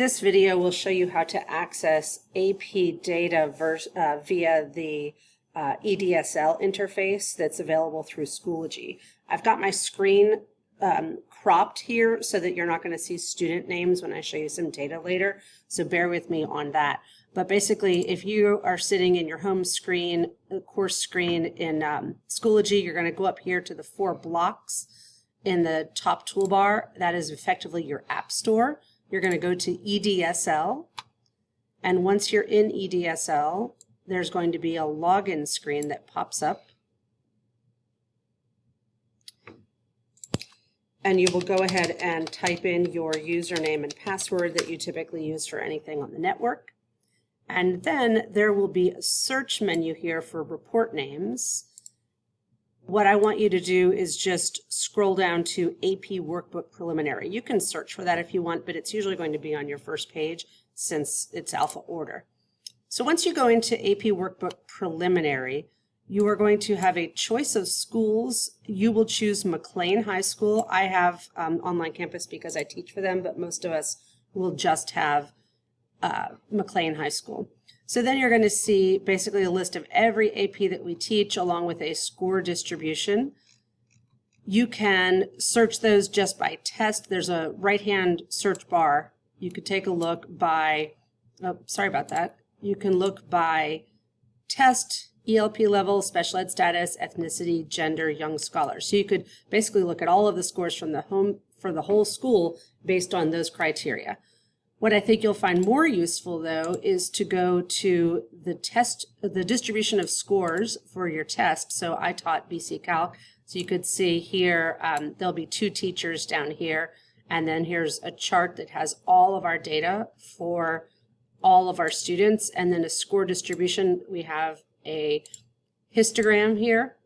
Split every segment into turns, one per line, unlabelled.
This video will show you how to access AP data via the EDSL interface that's available through Schoology. I've got my screen cropped here so that you're not going to see student names when I show you some data later, so bear with me on that. But basically, if you are sitting in your home screen, course screen in Schoology, you're going to go up here to the 4 blocks in the top toolbar. That is effectively your app store. You're going to go to EDSL, and once you're in EDSL, there's going to be a login screen that pops up. And you will go ahead and type in your username and password that you typically use for anything on the network. And then there will be a search menu here for report names. What I want you to do is just scroll down to AP Workbook Preliminary. You can search for that if you want, but it's usually going to be on your first page since it's alpha order. So once you go into AP Workbook Preliminary, you are going to have a choice of schools. You will choose McLean High School. I have online campus because I teach for them, but most of us will just have McLean High School. So then you're going to see basically a list of every AP that we teach along with a score distribution. You can search those just by test. There's a right-hand search bar. You could take a look by, oh, sorry about that. You can look by test, ELP level, special ed status, ethnicity, gender, young scholar. So you could basically look at all of the scores from for the whole school based on those criteria. What I think you'll find more useful, though, is to go to the distribution of scores for your test. So I taught BC Calc, so you could see here there'll be 2 teachers down here, and then here's a chart that has all of our data for all of our students, and then a score distribution. We have a histogram here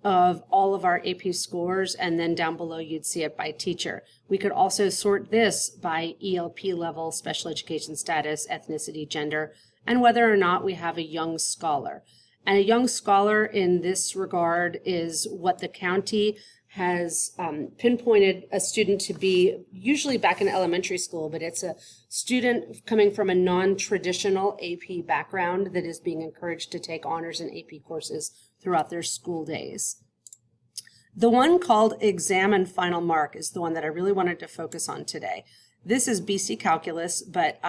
of all of our AP scores, and then down below you'd see it by teacher. We could also sort this by ELP level, special education status, ethnicity, gender, and whether or not we have a young scholar. And a young scholar in this regard is what the county has pinpointed a student to be, usually back in elementary school, but it's a student coming from a non-traditional AP background that is being encouraged to take honors and AP courses throughout their school days. The one called Exam and Final Mark is the one that I really wanted to focus on today. This is BC Calculus, but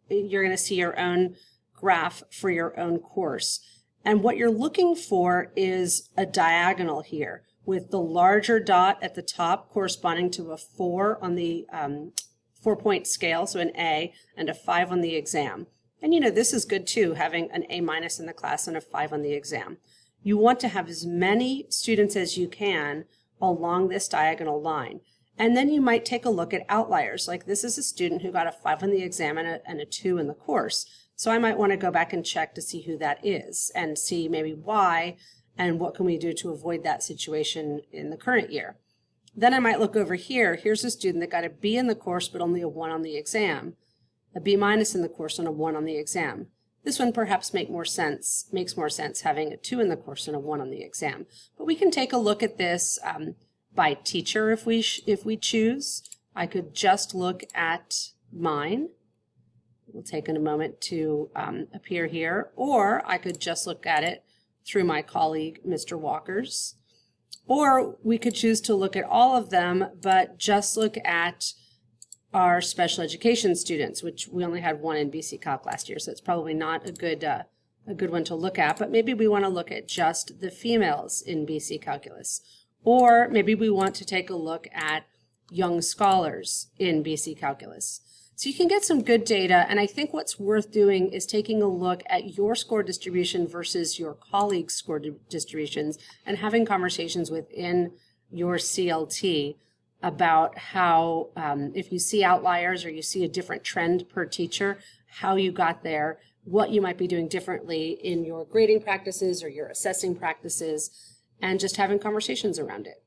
you're going to see your own graph for your own course. And what you're looking for is a diagonal here, with the larger dot at the top corresponding to a 4 on the 4-point scale, so an A, and a 5 on the exam. And you know, this is good too, having an A- in the class and a 5 on the exam. You want to have as many students as you can along this diagonal line. And then you might take a look at outliers. Like this is a student who got a 5 on the exam and a 2 in the course. So I might want to go back and check to see who that is and see maybe why and what can we do to avoid that situation in the current year. Then I might look over here. Here's a student that got a B in the course but only a 1 on the exam, a B- in the course and a 1 on the exam. This one perhaps makes more sense having a 2 in the course and a 1 on the exam. But we can take a look at this by teacher if we choose. I could just look at mine. We'll take in a moment to appear here, or I could just look at it through my colleague, Mr. Walker's. Or we could choose to look at all of them, but just look at our special education students, which we only had 1 in BC Calc last year, so it's probably not a good one to look at. But maybe we want to look at just the females in BC Calculus, or maybe we want to take a look at young scholars in BC Calculus. So you can get some good data, and I think what's worth doing is taking a look at your score distribution versus your colleagues' score distributions and having conversations within your CLT about how, if you see outliers or you see a different trend per teacher, how you got there, what you might be doing differently in your grading practices or your assessing practices, and just having conversations around it.